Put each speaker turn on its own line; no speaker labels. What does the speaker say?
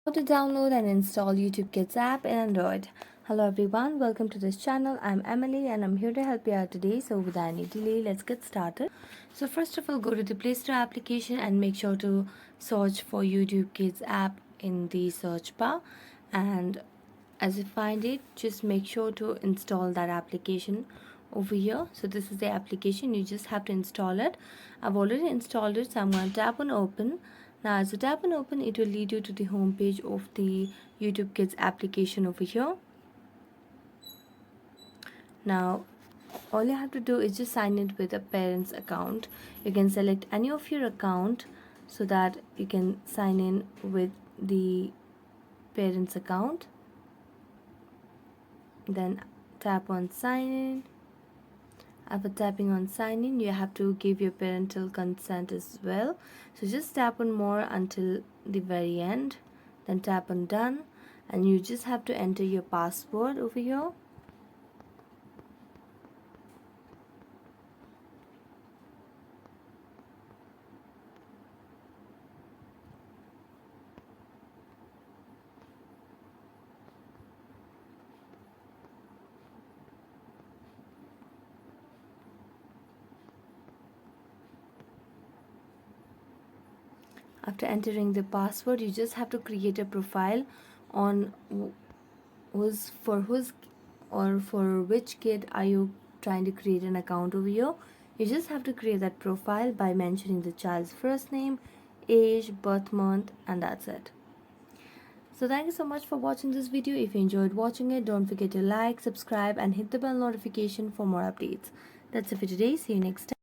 How to download and install YouTube Kids app in Android. Hello everyone, welcome to this channel. I'm Emily and I'm here to help you out today. So without any delay, let's get started. So first of all, go to the Play Store application and make sure to search for YouTube Kids app in the search bar. And as you find it, just make sure to install that application over here. So this is the application, you just have to install it. I've already installed it, so I'm going to tap on open. Now as you tap on open, it will lead you to the home page of the YouTube Kids application over here. Now all you have to do is just sign in with a parent's account. You can select any of your account so that you can sign in with the parent's account. Then tap on sign in. After tapping on sign in, you have to give your parental consent as well. So just tap on more until the very end, then tap on done, and you just have to enter your password over here. After entering the password, you just have to create a profile on for which kid are you trying to create an account over here. You just have to create that profile by mentioning the child's first name, age, birth month, and that's it. So thank you so much for watching this video. If you enjoyed watching it, don't forget to like, subscribe, and hit the bell notification for more updates. That's it for today. See you next time.